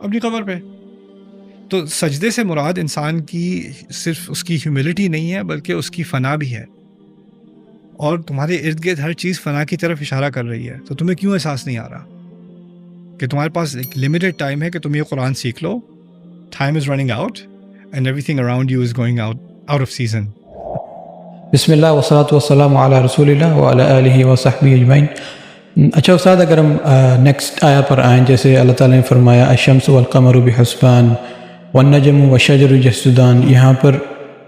اپنی قبر پہ. تو سجدے سے مراد انسان کی صرف اس کی ہیوملٹی نہیں ہے بلکہ اس کی فنا بھی ہے. اور تمہارے ارد گرد ہر چیز فنا کی طرف اشارہ کر رہی ہے. تو تمہیں کیوں احساس نہیں آ رہا کہ تمہارے پاس ایک لمیٹڈ ٹائم ہے کہ تم یہ قرآن سیکھ لو. Time is running out and everything around you is going out of season. بسم اللہ والصلاۃ والسلام علی رسول اللہ وعلی آلہ وصحبہ اجمعین. اچھا استاد، اگر ہم نیکسٹ آیت پر آئیں، جیسے اللہ تعالیٰ نے فرمایا الشمس والقمر بحسبان والنجم والشجر یسجدان، یہاں پر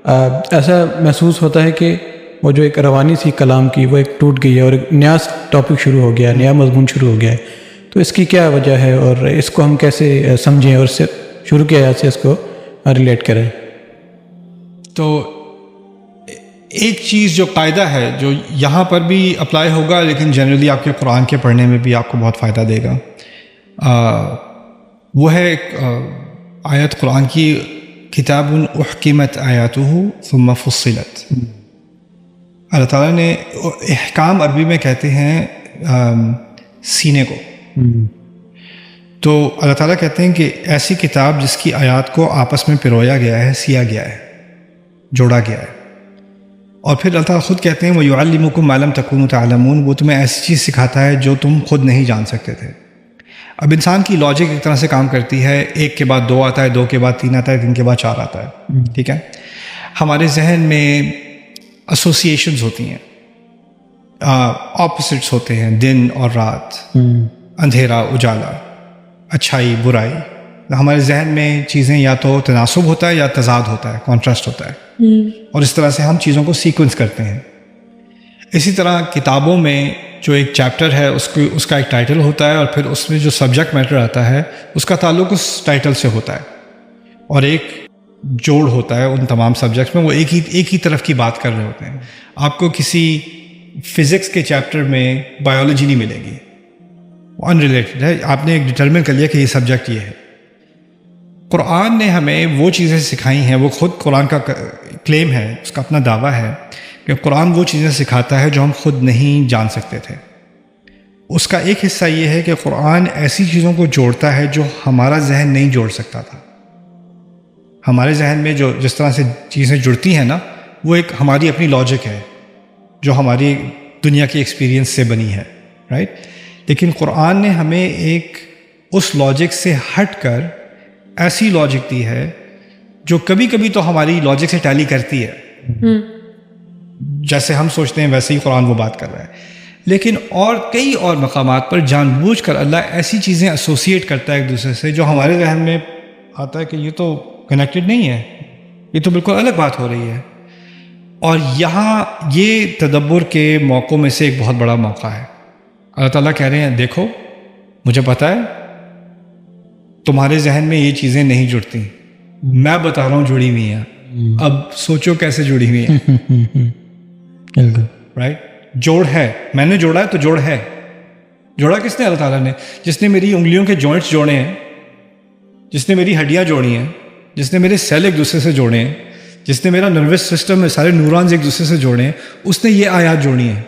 ایسا محسوس ہوتا ہے کہ وہ جو ایک روانی سی کلام کی وہ ایک ٹوٹ گئی ہے اور ایک نیا ٹاپک شروع ہو گیا ہے، نیا مضمون شروع ہو گیا ہے. تو اس کی کیا وجہ ہے اور اس کو ہم کیسے سمجھیں اور شروع کی آیات سے اس کو ریلیٹ کریں؟ تو ایک چیز جو قاعدہ ہے جو یہاں پر بھی اپلائی ہوگا لیکن جنرلی آپ کے قرآن کے پڑھنے میں بھی آپ کو بہت فائدہ دے گا، وہ ہے ایک آیت قرآن کی، کتاب احکمت آیاتہ ثم فصلت. اللہ تعالیٰ نے احکام عربی میں کہتے ہیں سینے کو. تو اللہ تعالیٰ کہتے ہیں کہ ایسی کتاب جس کی آیات کو آپس میں پرویا گیا ہے، سیا گیا ہے، جوڑا گیا ہے. اور پھر اللہ تعالیٰ خود کہتے ہیں وَيُعَلِّمُكُم مَّا لَمْ تَكُونُوا تَعْلَمُونَ، وہ تمہیں ایسی چیز سکھاتا ہے جو تم خود نہیں جان سکتے تھے. اب انسان کی لاجک ایک طرح سے کام کرتی ہے، ایک کے بعد دو آتا ہے، دو کے بعد تین آتا ہے، تین کے بعد چار آتا ہے. ٹھیک ہے، ہمارے ذہن میں ایسوسیشنز ہوتی ہیں، آپوزٹس ہوتے ہیں، دن اور رات، اندھیرا اجالا، اچھائی برائی. ہمارے ذہن میں چیزیں یا تو تناسب ہوتا ہے یا تضاد ہوتا ہے، کانٹراسٹ ہوتا ہے، اور اس طرح سے ہم چیزوں کو سیکوینس کرتے ہیں. اسی طرح کتابوں میں جو ایک چیپٹر ہے اس کا ایک ٹائٹل ہوتا ہے، اور پھر اس میں جو سبجیکٹ میٹر آتا ہے اس کا تعلق اس ٹائٹل سے ہوتا ہے، اور ایک جوڑ ہوتا ہے ان تمام سبجیکٹس میں، وہ ایک ہی طرف کی بات کر رہے ہوتے ہیں. آپ کو کسی فزکس کے چیپٹر میں بایولوجی نہیں ملے گی، وہ ان ریلیٹڈ ہے، آپ نے ایک ڈٹرمن کر لیا کہ یہ سبجیکٹ یہ ہے. قرآن نے ہمیں وہ چیزیں سکھائی ہیں، وہ خود قرآن کا کلیم ہے، اس کا اپنا دعویٰ ہے کہ قرآن وہ چیزیں سکھاتا ہے جو ہم خود نہیں جان سکتے تھے. اس کا ایک حصہ یہ ہے کہ قرآن ایسی چیزوں کو جوڑتا ہے جو ہمارا ذہن نہیں جوڑ سکتا تھا. ہمارے ذہن میں جو جس طرح سے چیزیں جڑتی ہیں نا، وہ ایک ہماری اپنی لاجک ہے جو ہماری دنیا کی ایکسپیرینس سے بنی ہے، رائٹ. لیکن قرآن نے ہمیں ایک اس لاجک سے ہٹ کر ایسی لاجک دی ہے جو کبھی کبھی تو ہماری لاجک سے ٹیلی کرتی ہے، جیسے ہم سوچتے ہیں ویسے ہی قرآن وہ بات کر رہا ہے. لیکن اور کئی اور مقامات پر جان بوجھ کر اللہ ایسی چیزیں ایسوسیٹ کرتا ہے ایک دوسرے سے جو ہمارے ذہن میں آتا ہے کہ یہ تو کنیکٹڈ نہیں ہے، یہ تو بالکل الگ بات ہو رہی ہے. اور یہاں یہ تدبر کے موقعوں میں سے ایک بہت بڑا موقع ہے. اللہ تعالیٰ کہہ رہے ہیں دیکھو مجھے پتہ ہے تمہارے ذہن میں یہ چیزیں نہیں جڑتی، میں بتا رہا ہوں جڑی ہوئی ہیں، اب سوچو کیسے جڑی ہوئی ہیں. رائٹ، جوڑ ہے، میں نے جوڑا ہے تو جوڑ ہے. جوڑا کس نے؟ اللہ تعالیٰ نے، جس نے میری انگلیوں کے جوائنٹس جوڑے ہیں، جس نے میری ہڈیاں جوڑی ہیں، جس نے میرے سیل ایک دوسرے سے جوڑے ہیں، جس نے میرا نروس سسٹم میں سارے نیورونز ایک دوسرے سے جوڑے ہیں، اس نے یہ آیات جوڑی ہیں.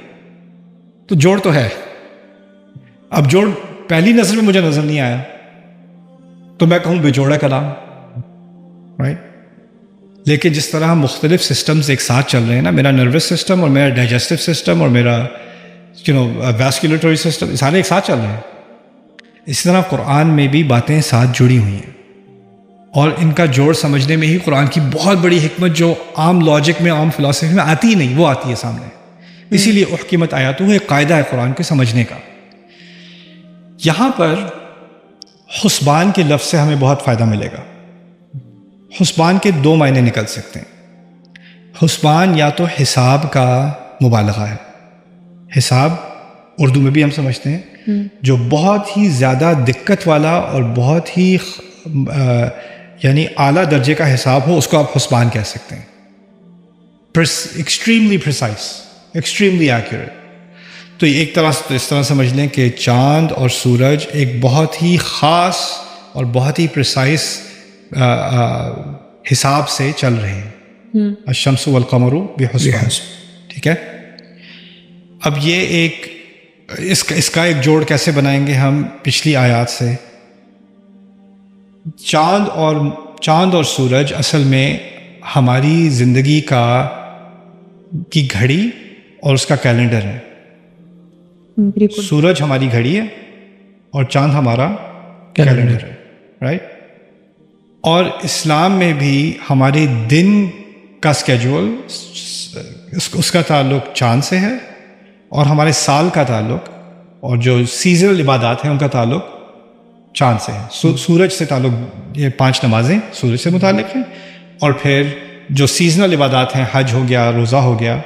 تو جوڑ تو ہے. اب جوڑ پہلی نظر میں مجھے نظر نہیں آیا تو میں کہوں بے جوڑا کلام، رائٹ. لیکن جس طرح ہم مختلف سسٹمز ایک ساتھ چل رہے ہیں نا، میرا نروس سسٹم اور میرا ڈائجسٹو سسٹم اور میرا ویسکولیٹری سسٹم سارے ایک ساتھ چل رہے ہیں، اسی طرح قرآن میں بھی باتیں ساتھ جڑی ہوئی ہیں. اور ان کا جوڑ سمجھنے میں ہی قرآن کی بہت بڑی حکمت جو عام لاجک میں، عام فلاسفی میں آتی ہی نہیں، وہ آتی ہے سامنے. اسی لیے احکمت آیاتہ ایک قاعدہ ہے قرآن کے سمجھنے کا. یہاں پر حسبان کے لفظ سے ہمیں بہت فائدہ ملے گا. حسبان کے دو معنی نکل سکتے ہیں. حسبان یا تو حساب کا مبالغہ ہے، حساب اردو میں بھی ہم سمجھتے ہیں، جو بہت ہی زیادہ دقت والا اور بہت ہی یعنی اعلیٰ درجے کا حساب ہو، اس کو آپ حسبان کہہ سکتے ہیں. Extremely precise, extremely accurate. تو ایک طرح سے اس طرح سمجھ لیں کہ چاند اور سورج ایک بہت ہی خاص اور بہت ہی پریسائز حساب سے چل رہے ہیں. الشمس والقمر بحسبان. ٹھیک ہے، اب یہ ایک اس کا ایک جوڑ کیسے بنائیں گے ہم پچھلی آیات سے. چاند اور سورج اصل میں ہماری زندگی کی گھڑی اور اس کا کیلنڈر ہے. بالکل. سورج ہماری گھڑی ہے اور چاند ہمارا کیلنڈر ہے. رائٹ. اور اسلام میں بھی ہمارے دن کا اسکیجول اس کا تعلق چاند سے ہے, اور ہمارے سال کا تعلق اور جو سیزنل عبادات ہیں ان کا تعلق چاند سے ہے. سورج سے تعلق, یہ 5 نمازیں سورج سے متعلق ہیں, اور پھر جو سیزنل عبادات ہیں حج ہو گیا, روزہ ہو گیا,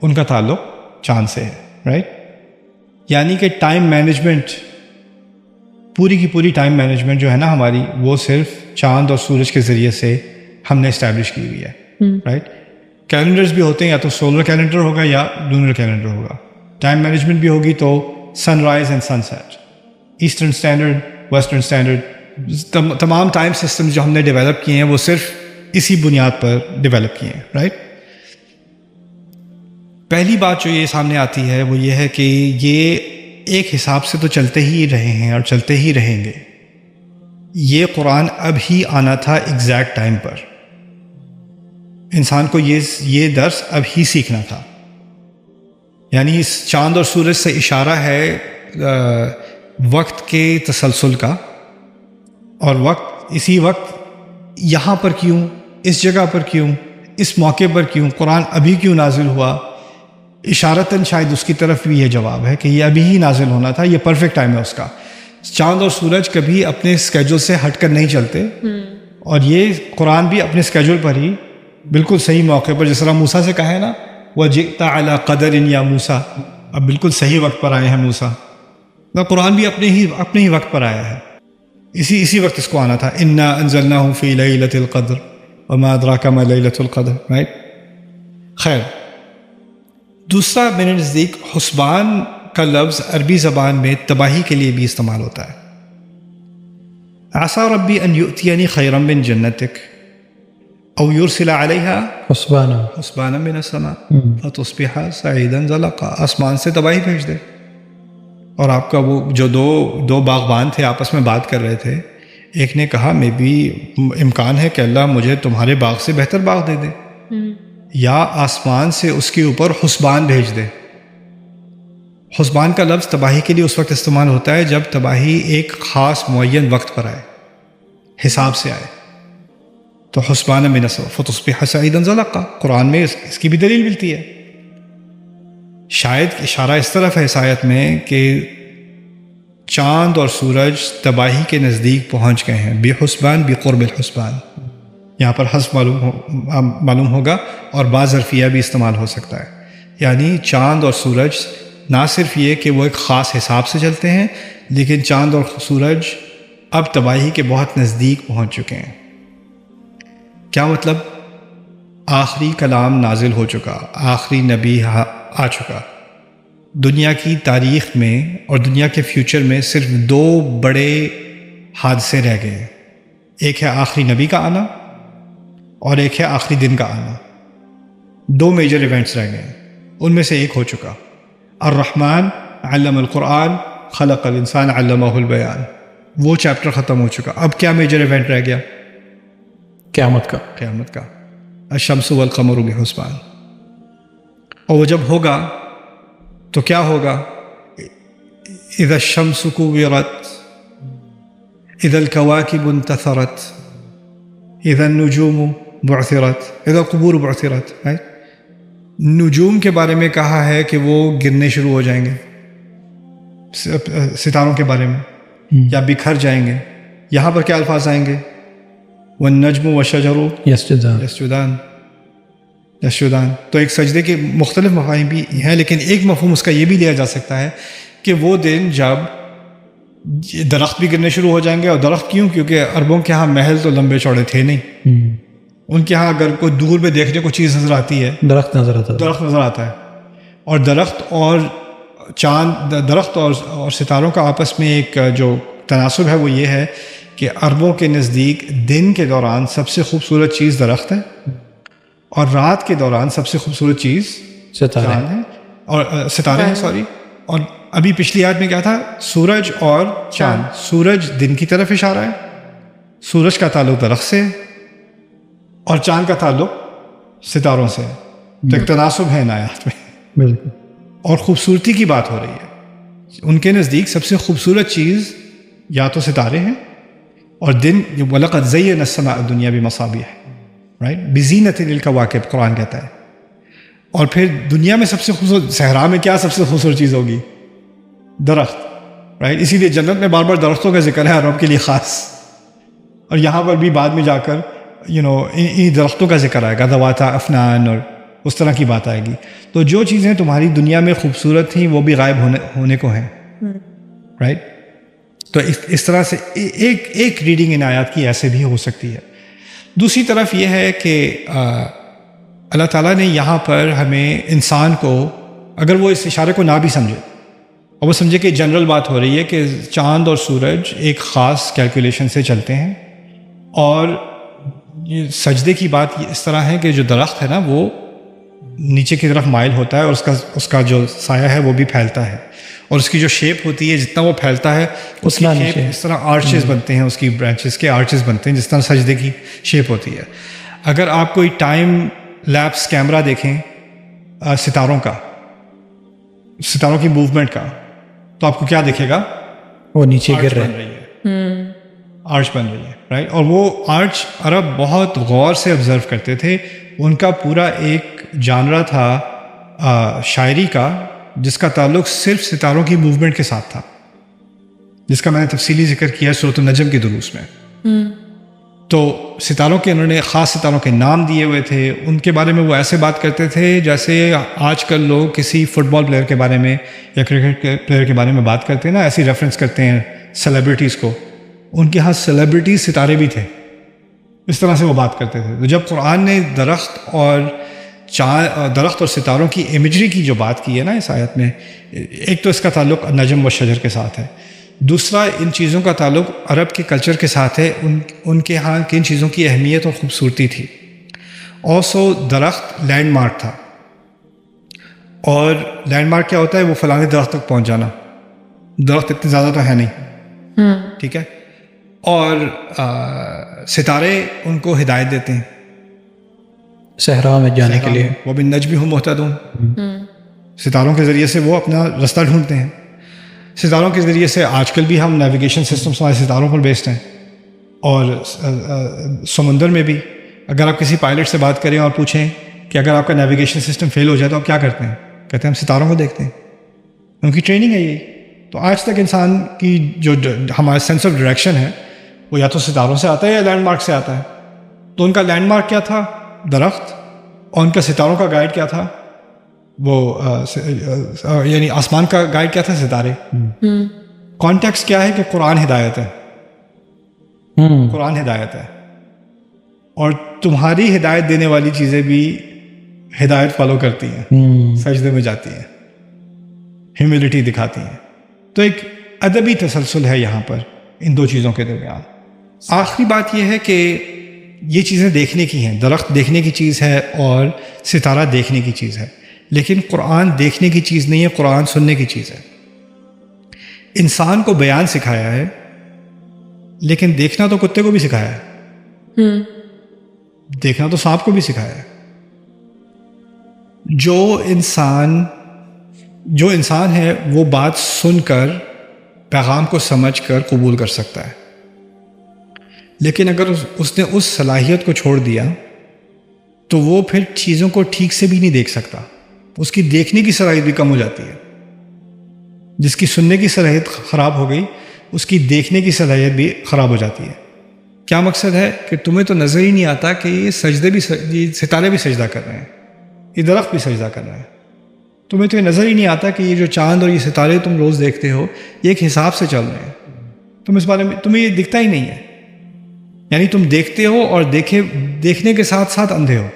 ان کا تعلق چاند سے ہے. رائٹ. یعنی کہ ٹائم مینجمنٹ, پوری کی پوری ٹائم مینجمنٹ جو ہے نا ہماری, وہ صرف چاند اور سورج کے ذریعے سے ہم نے اسٹیبلش کی ہوئی ہے. رائٹ. کیلنڈرز بھی ہوتے ہیں, یا تو سولر کیلنڈر ہوگا یا لونر کیلنڈر ہوگا. ٹائم مینجمنٹ بھی ہوگی تو sunrise and sunset, eastern standard, western standard, تمام ٹائم سسٹم جو ہم نے ڈیولپ کیے ہیں وہ صرف اسی بنیاد پر ڈیولپ کیے ہیں. رائٹ. پہلی بات جو یہ سامنے آتی ہے وہ یہ ہے کہ یہ ایک حساب سے تو چلتے ہی رہے ہیں اور چلتے ہی رہیں گے. یہ قرآن اب ہی آنا تھا ایگزیکٹ ٹائم پر. انسان کو یہ درس اب ہی سیکھنا تھا. یعنی اس چاند اور سورج سے اشارہ ہے وقت کے تسلسل کا, اور اسی وقت یہاں پر کیوں, اس جگہ پر کیوں, اس موقع پر کیوں, قرآن ابھی کیوں نازل ہوا. اشارتاً شاید اس کی طرف بھی یہ جواب ہے کہ یہ ابھی ہی نازل ہونا تھا, یہ پرفیکٹ ٹائم ہے اس کا. چاند اور سورج کبھی اپنے اسکیجول سے ہٹ کر نہیں چلتے, اور یہ قرآن بھی اپنے اسکیجول پر ہی بالکل صحیح موقع پر, جس طرح موسیٰ سے کہا ہے نا, وَجِئْتَ عَلَىٰ قَدَرٍ یا موسیٰ, اب بالکل صحیح وقت پر آئے ہیں موسیٰ. قرآن بھی اپنے ہی وقت پر آیا ہے, اسی وقت اس کو آنا تھا. اِنَّا أَنزَلْنَاهُ فِي لَيْلَةِ الْقَدْرِ وَمَا أَدْرَاكَ مَا لَيْلَةُ الْقَدْرِ. رائٹ. خیر, دوسرا میرے نزدیک حسبان کا لفظ عربی زبان میں تباہی کے لیے بھی استعمال ہوتا ہے. عَسَىٰ رَبِّي أَن يُؤْتِيَنِي خَيْرًا مِّن جَنَّتِكَ أو يرسل عليها حسبانا من السماء فتصبح سعيدا زلقا. آسمان سے تباہی بھیج دے. اور آپ کا وہ جو دو باغبان تھے آپس میں بات کر رہے تھے, ایک نے کہا میں بھی امکان ہے کہ اللہ مجھے تمہارے باغ سے بہتر باغ دے دے, یا آسمان سے اس کے اوپر حسبان بھیج دے. حسبان کا لفظ تباہی کے لیے اس وقت استعمال ہوتا ہے جب تباہی ایک خاص معین وقت پر آئے, حساب سے آئے. تو حسبان من السماء فتصبح سعیدا زلقا, قرآن میں اس کی بھی دلیل ملتی ہے. شاید اشارہ اس طرف ہے اس آیت میں کہ چاند اور سورج تباہی کے نزدیک پہنچ گئے ہیں. بحسبان بقرب الحسبان, یہاں پر حسب معلوم ہوگا, اور بعض ظرفیہ بھی استعمال ہو سکتا ہے. یعنی چاند اور سورج نہ صرف یہ کہ وہ ایک خاص حساب سے چلتے ہیں, لیکن چاند اور سورج اب تباہی کے بہت نزدیک پہنچ چکے ہیں. کیا مطلب؟ آخری کلام نازل ہو چکا, آخری نبی آ چکا. دنیا کی تاریخ میں اور دنیا کے فیوچر میں صرف 2 بڑے حادثے رہ گئے ہیں. ایک ہے آخری نبی کا آنا, اور ایک ہے آخری دن کا آنا. 2 میجر ایونٹس رہ گئے ہیں, ان میں سے ایک ہو چکا. الرحمن علم القرآن خلق الانسان علمہ البیان, وہ چیپٹر ختم ہو چکا. اب کیا میجر ایونٹ رہ گیا؟ قیامت کا الشمس والقمر بحسبان. اور وہ جب ہوگا تو کیا ہوگا؟ اذا الشمس كورت, اذا الكواكب انتثرت, اذا النجوم بعثرت, اذا القبور بعثرت. نجوم کے بارے میں کہا ہے کہ وہ گرنے شروع ہو جائیں گے, ستاروں کے بارے میں, یا بکھر جائیں گے. یہاں پر کیا الفاظ آئیں گے؟ والنجم والشجر یسجدان. تو ایک سجدے کے مختلف مفاہیم بھی ہیں, لیکن ایک مفہوم اس کا یہ بھی لیا جا سکتا ہے کہ وہ دن جب درخت بھی گرنے شروع ہو جائیں گے. اور درخت کیوں؟ کیونکہ عربوں کے ہاں محل تو لمبے چوڑے تھے نہیں. ان کے ہاں اگر کوئی دور میں دیکھنے کو چیز نظر آتی ہے, درخت نظر آتا ہے. اور درخت اور ستاروں کا آپس میں ایک جو تناسب ہے وہ یہ ہے کہ عربوں کے نزدیک دن کے دوران سب سے خوبصورت چیز درخت ہے, اور رات کے دوران سب سے خوبصورت چیز ستارے ہیں. اور ابھی پچھلی آیت میں کیا تھا؟ سورج اور چاند. سورج دن کی طرف اشارہ ہے, سورج کا تعلق درخت سے اور چاند کا تعلق ستاروں سے. تو ایک تناسب ہے ان آیات میں. بالکل. اور خوبصورتی کی بات ہو رہی ہے. ان کے نزدیک سب سے خوبصورت چیز یا تو ستارے ہیں اور دن. وَلَقَدْ زَيَّنَا السَّمَاءَ الدُّنْيَا بِمَصَابِيحَ، رائٹ، بِزِينَةٍ لِلْكَوَاكِبِ قرآن کہتا ہے. اور پھر دنیا میں سب سے خوبصورت، صحرا میں کیا سب سے خوبصورت چیز ہوگی؟ درخت، رائٹ. اسی لیے جنت میں بار بار درختوں کا ذکر ہے عرب کے لیے خاص. اور یہاں پر بھی بعد میں جا کر ان درختوں کا ذکر آئے گا، ذوات افنان اور اس طرح کی بات آئے گی. تو جو چیزیں تمہاری دنیا میں خوبصورت تھیں وہ بھی غائب ہونے کو ہیں، رائٹ. تو اس طرح سے ایک ریڈنگ ان آیات کی ایسے بھی ہو سکتی ہے. دوسری طرف یہ ہے کہ اللہ تعالیٰ نے یہاں پر ہمیں انسان کو، اگر وہ اس اشارے کو نہ بھی سمجھے اور وہ سمجھے کہ جنرل بات ہو رہی ہے کہ چاند اور سورج ایک خاص کیلکولیشن سے چلتے ہیں، اور یہ سجدے کی بات اس طرح ہے کہ جو درخت ہے نا وہ نیچے کی طرف مائل ہوتا ہے اور اس کا جو سایہ ہے وہ بھی پھیلتا ہے، اور اس کی جو شیپ ہوتی ہے جتنا وہ پھیلتا ہے اس کی شیپ اس طرح آرچز بنتے ہیں، اس کی برانچز کے آرچز بنتے ہیں جس طرح سجدے کی شیپ ہوتی ہے. اگر آپ کوئی ٹائم لیپس کیمرہ دیکھیں ستاروں کی موومنٹ کا، تو آپ کو کیا دکھے گا؟ وہ نیچے گر رہی ہے، آرچ بن رہی ہے، رائٹ. اور وہ آرچ عرب بہت غور سے آبزرو کرتے تھے. ان کا پورا ایک جانرا تھا شاعری کا جس کا تعلق صرف ستاروں کی موومنٹ کے ساتھ تھا، جس کا میں نے تفصیلی ذکر کیا سورۃ النجم کے دروس میں. تو ستاروں کے انہوں نے خاص ستاروں کے نام دیے ہوئے تھے. ان کے بارے میں وہ ایسے بات کرتے تھے جیسے آج کل لوگ کسی فٹ بال پلیئر کے بارے میں یا کرکٹ پلیئر کے بارے میں بات کرتے ہیں نا، ایسی ریفرنس کرتے ہیں سیلیبریٹیز کو. ان کے ہاں سیلیبریٹیز ستارے بھی تھے، اس طرح سے وہ بات کرتے تھے. تو جب قرآن نے درخت اور ستاروں کی امیجری کی جو بات کی ہے نا اس آیت میں، ایک تو اس کا تعلق نجم و شجر کے ساتھ ہے، دوسرا ان چیزوں کا تعلق عرب کے کلچر کے ساتھ ہے. ان کے ہاں کن چیزوں کی اہمیت اور خوبصورتی تھی. آلسو درخت لینڈ مارک تھا، اور لینڈ مارک کیا ہوتا ہے؟ وہ فلانے درخت تک پہنچ جانا. درخت اتنے زیادہ تو ہے نہیں، ٹھیک ہے. اور ستارے ان کو ہدایت دیتے ہیں صحرا میں جانے کے لیے. وہ بالنجم هم مهتدون، ستاروں کے ذریعے سے وہ اپنا رستہ ڈھونڈتے ہیں. ستاروں کے ذریعے سے آج کل بھی ہم نیویگیشن سسٹمس ہمارے ستاروں پر بیسڈ ہیں. اور سمندر میں بھی اگر آپ کسی پائلٹ سے بات کریں اور پوچھیں کہ اگر آپ کا نیویگیشن سسٹم فیل ہو جائے تو آپ کیا کرتے ہیں؟ کہتے ہیں ہم ستاروں کو دیکھتے ہیں. ان کی ٹریننگ ہے یہی. تو آج تک انسان کی جو ہمارا سینس آف ڈائریکشن ہے وہ یا تو ستاروں سے آتا ہے یا لینڈ مارک سے آتا ہے. تو ان کا لینڈ مارک کیا تھا؟ درخت. اور ان کا ستاروں کا گائیڈ کیا تھا؟ وہ یعنی آسمان کا گائیڈ کیا تھا؟ ستارے. کانٹیکسٹ کیا ہے کہ قرآن ہدایت ہے، قرآن ہدایت ہے، اور تمہاری ہدایت دینے والی چیزیں بھی ہدایت فالو کرتی ہیں، سجدے میں جاتی ہیں، ہیوملٹی دکھاتی ہیں. تو ایک ادبی تسلسل ہے یہاں پر ان دو چیزوں کے درمیان. آخری بات یہ ہے کہ یہ چیزیں دیکھنے کی ہیں، درخت دیکھنے کی چیز ہے اور ستارہ دیکھنے کی چیز ہے، لیکن قرآن دیکھنے کی چیز نہیں ہے، قرآن سننے کی چیز ہے. انسان کو بیان سکھایا ہے لیکن دیکھنا تو کتے کو بھی سکھایا ہے، دیکھنا تو سانپ کو بھی سکھایا ہے. جو انسان ہے وہ بات سن کر پیغام کو سمجھ کر قبول کر سکتا ہے، لیکن اگر اس نے اس صلاحیت کو چھوڑ دیا تو وہ پھر چیزوں کو ٹھیک سے بھی نہیں دیکھ سکتا. اس کی دیکھنے کی صلاحیت بھی کم ہو جاتی ہے. جس کی سننے کی صلاحیت خراب ہو گئی اس کی دیکھنے کی صلاحیت بھی خراب ہو جاتی ہے. کیا مقصد ہے کہ تمہیں تو نظر ہی نہیں آتا کہ یہ ستارے بھی سجدہ کر رہے ہیں، یہ درخت بھی سجدہ کر رہے ہیں. تمہیں تو یہ نظر ہی نہیں آتا کہ یہ جو چاند اور یہ ستارے تم روز دیکھتے ہو یہ ایک حساب سے چل رہے ہیں. تم اس بارے میں تمہیں یہ دکھتا ہی نہیں ہے. یعنی تم دیکھتے ہو اور دیکھنے کے ساتھ ساتھ اندھے ہو.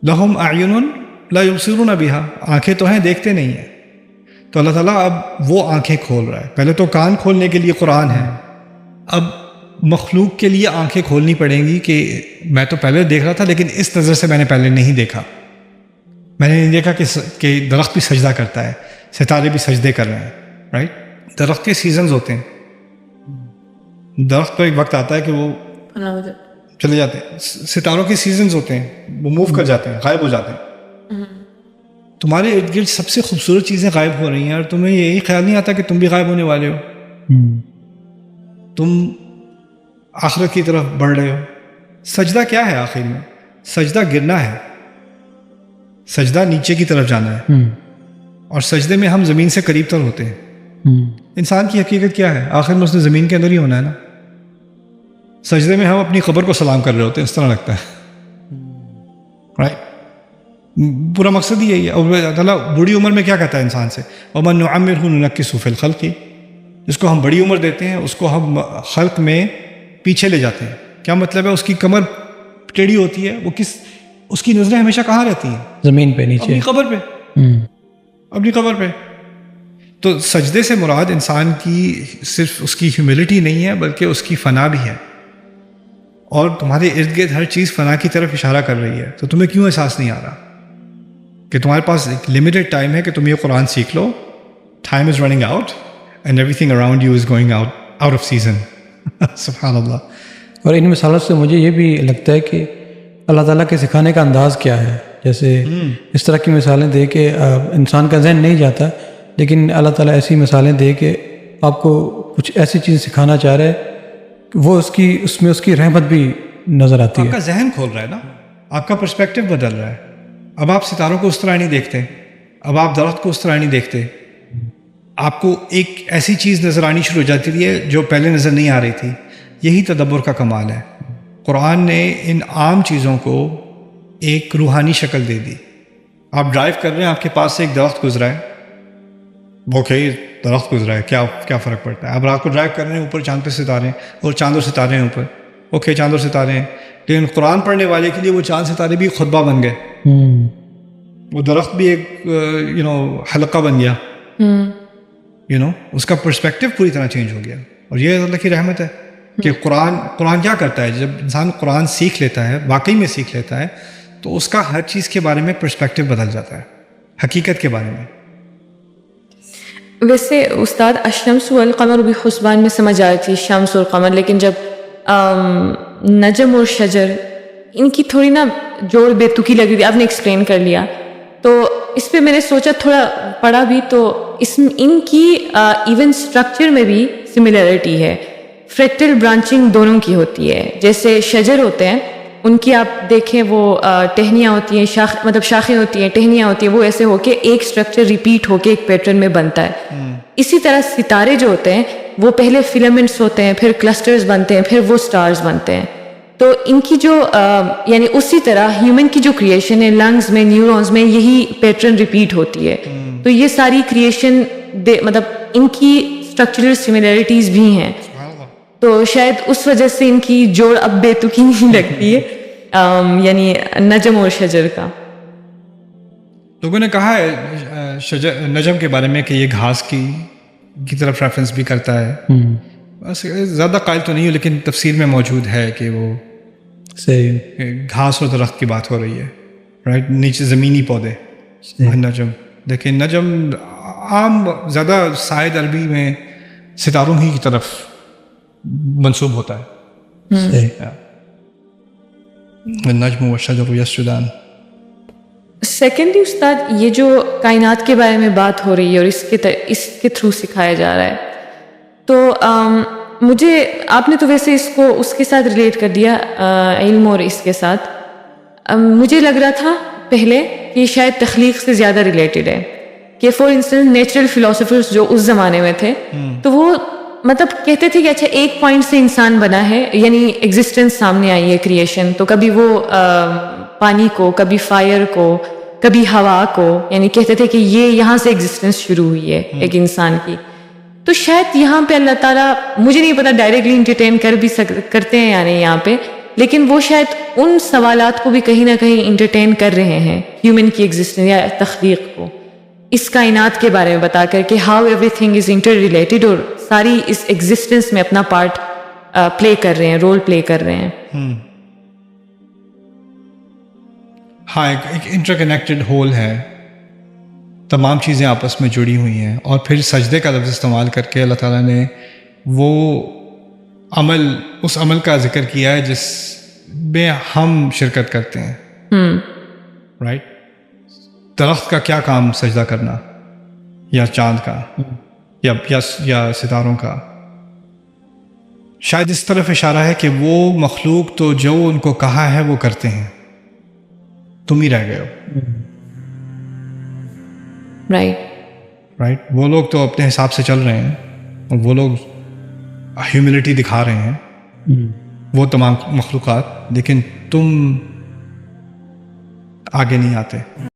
لہم اعین لا یبصرون بہا، آنکھیں تو ہیں دیکھتے نہیں ہیں. تو اللہ تعالیٰ اب وہ آنکھیں کھول رہا ہے. پہلے تو کان کھولنے کے لیے قرآن ہے، اب مخلوق کے لیے آنکھیں کھولنی پڑیں گی کہ میں تو پہلے دیکھ رہا تھا لیکن اس نظر سے میں نے پہلے نہیں دیکھا. میں نے نہیں دیکھا کہ درخت بھی سجدہ کرتا ہے، ستارے بھی سجدے کر رہے ہیں، رائٹ. درخت کے سیزنز ہوتے ہیں. درخت پر ایک وقت آتا ہے کہ وہ چلے جاتے ہیں. ستاروں کے سیزنز ہوتے ہیں, وہ موو کر جاتے ہیں, غائب ہو جاتے ہیں. تمہارے ارد گرد سب سے خوبصورت چیزیں غائب ہو رہی ہیں اور تمہیں یہی خیال نہیں آتا کہ تم بھی غائب ہونے والے ہو. تم آخرت کی طرف بڑھ رہے ہو. سجدہ کیا ہے آخر میں؟ سجدہ گرنا ہے, سجدہ نیچے کی طرف جانا ہے, اور سجدے میں ہم زمین سے قریب تر ہوتے ہیں. انسان کی حقیقت کیا ہے؟ آخر میں اس نے زمین کے اندر ہی ہونا ہے نا. سجدے میں ہم اپنی قبر کو سلام کر رہے ہوتے ہیں, اس طرح لگتا ہے, رائٹ. پورا مقصد ہی یہی ہے. اور اللہ تعالیٰ بڑی عمر میں کیا کہتا ہے انسان سے؟ وَمَن نُعَمِّرْهُ نُنَكِّسْهُ فِي الْخَلْقِ. جس کو ہم بڑی عمر دیتے ہیں اس کو ہم خلق میں پیچھے لے جاتے ہیں. کیا مطلب ہے؟ اس کی کمر ٹیڑھی ہوتی ہے, وہ اس کی نظریں ہمیشہ کہاں رہتی ہیں؟ زمین پہ, نیچے, اپنی قبر پہ, اپنی قبر پہ. تو سجدے سے مراد انسان کی صرف اس کی ہیوملٹی نہیں ہے بلکہ اس کی فنا بھی ہے. اور تمہارے ارد گرد ہر چیز فنا کی طرف اشارہ کر رہی ہے. تو تمہیں کیوں احساس نہیں آ رہا کہ تمہارے پاس ایک لمیٹڈ ٹائم ہے کہ تم یہ قرآن سیکھ لو. Time is running out and everything around you is going out of season. سبحان اللہ. اور ان مثالوں سے مجھے یہ بھی لگتا ہے کہ اللہ تعالیٰ کے سکھانے کا انداز کیا ہے. جیسے اس طرح کی مثالیں دے کے انسان کا ذہن نہیں جاتا, لیکن اللہ تعالیٰ ایسی مثالیں دے کے آپ کو کچھ ایسی چیز سکھانا چاہ رہا ہے, وہ اس میں اس کی رحمت بھی نظر آتی ہے. آپ کا ذہن کھول رہا ہے نا, آپ کا پرسپیکٹو بدل رہا ہے. اب آپ ستاروں کو اس طرح نہیں دیکھتے, اب آپ درخت کو اس طرح نہیں دیکھتے. آپ کو ایک ایسی چیز نظر آنی شروع ہو جاتی ہے جو پہلے نظر نہیں آ رہی تھی. یہی تدبر کا کمال ہے. قرآن نے ان عام چیزوں کو ایک روحانی شکل دے دی. آپ ڈرائیو کر رہے ہیں, آپ کے پاس سے ایک درخت گزرا ہے, اوکے درخت گزرا ہے, کیا فرق پڑتا ہے؟ اب رات کو ڈرائیو کر رہے ہیں, اوپر چاند پہ ستارے ہیں اور چاند اور ستارے ہیں اوپر, اوکے چاند اور ستارے ہیں. لیکن قرآن پڑھنے والے کے لیے وہ چاند ستارے بھی خطبہ بن گئے, وہ درخت بھی ایک حلقہ بن گیا. اس کا پرسپیکٹو پوری طرح چینج ہو گیا. اور یہ اللہ کی رحمت ہے کہ قرآن کیا کرتا ہے, جب انسان قرآن سیکھ لیتا ہے, واقعی میں سیکھ لیتا ہے, تو اس کا ہر چیز کے بارے میں پرسپیکٹو بدل جاتا ہے, حقیقت کے بارے میں. ویسے استاد الشمس والقمر بحسبان میں سمجھ آئی تھی شمس اور قمر, لیکن جب نجم اور شجر ان کی تھوڑی نا جوڑ بے تکی لگ رہی تھی, آپ نے ایکسپلین کر لیا, تو اس پہ میں نے سوچا تھوڑا پڑھا بھی, تو ان کی ایون اسٹرکچر میں بھی سملرٹی ہے. فریکٹل برانچنگ دونوں کی ہوتی ہے. جیسے شجر ہوتے ہیں, ان کی آپ دیکھیں وہ ٹہنیاں ہوتی ہیں, شاخیں ہوتی ہیں, ٹہنیاں ہوتی ہیں, وہ ایسے ہو کے ایک اسٹرکچر ریپیٹ ہو کے ایک پیٹرن میں بنتا ہے. اسی طرح ستارے جو ہوتے ہیں وہ پہلے فلامنٹس ہوتے ہیں, پھر کلسٹرز بنتے ہیں, پھر وہ سٹارز بنتے ہیں. تو ان کی جو یعنی اسی طرح ہیومن کی جو کریشن ہے, لنگز میں, نیورونز میں یہی پیٹرن ریپیٹ ہوتی ہے. تو یہ ساری کریشن مطلب ان کی اسٹرکچرل سملیرٹیز بھی ہیں, تو شاید اس وجہ سے ان کی جوڑ اب بے تکی نہیں لگتی ہے, یعنی نجم اور شجر کا. لوگوں نے کہا ہے نجم کے بارے میں کہ یہ گھاس کی طرف ریفرنس بھی کرتا ہے. بس زیادہ قائل تو نہیں ہوں, لیکن تفسیر میں موجود ہے کہ وہ گھاس اور درخت کی بات ہو رہی ہے, رائٹ, نیچے زمینی پودے نجم. لیکن نجم عام زیادہ سائد عربی میں ستاروں ہی کی طرف منسوب ہوتا ہے. النجم والشجر یسجدان. سیکنڈلی استاد, یہ جو کائنات کے بارے میں بات ہو رہی ہے اور اس کے تھرو سکھایا جا رہا ہے, تو مجھے آپ نے تو ویسے اس کو اس کے ساتھ ریلیٹ کر دیا, علم اور اس کے ساتھ. مجھے لگ رہا تھا پہلے کہ شاید تخلیق سے زیادہ ریلیٹڈ ہے, کہ فار انسٹنس نیچرل فلاسفرز جو اس زمانے میں تھے, تو وہ مطلب کہتے تھے کہ اچھا ایک پوائنٹ سے انسان بنا ہے, یعنی ایگزسٹنس سامنے آئی ہے, کریشن, تو کبھی وہ پانی کو, کبھی فائر کو, کبھی ہوا کو, یعنی کہتے تھے کہ یہ یہاں سے ایگزسٹنس شروع ہوئی ہے ایک انسان کی. تو شاید یہاں پہ اللہ تعالیٰ, مجھے نہیں پتا ڈائریکٹلی انٹرٹین کر بھی کرتے ہیں یا نہیں یہاں پہ, لیکن وہ شاید ان سوالات کو بھی کہیں نہ کہیں انٹرٹین کر رہے ہیں, ہیومن کی ایگزسٹنس یا تخلیق کو, اس کائنات کے بارے میں بتا کر کہ how everything is interrelated, اور ساری اس ایگزسٹنس میں اپنا پارٹ پلے کر رہے ہیں, رول پلے کر رہے ہیں. ہاں, ایک انٹر کنیکٹڈ ہول ہے, تمام چیزیں آپس میں جڑی ہوئی ہیں. اور پھر سجدے کا لفظ استعمال کر کے اللہ تعالیٰ نے وہ عمل اس عمل کا ذکر کیا ہے جس میں ہم شرکت کرتے ہیں، رائٹ؟ درخت کا کیا کام سجدہ کرنا، یا چاند کا، یا ستاروں کا؟ شاید اس طرف اشارہ ہے کہ وہ مخلوق تو جو ان کو کہا ہے وہ کرتے ہیں، تم ہی رہ گئے ہو، رائٹ؟ وہ لوگ تو اپنے حساب سے چل رہے ہیں، اور وہ لوگ ہیوملٹی دکھا رہے ہیں، وہ تمام مخلوقات، لیکن تم آگے نہیں آتے.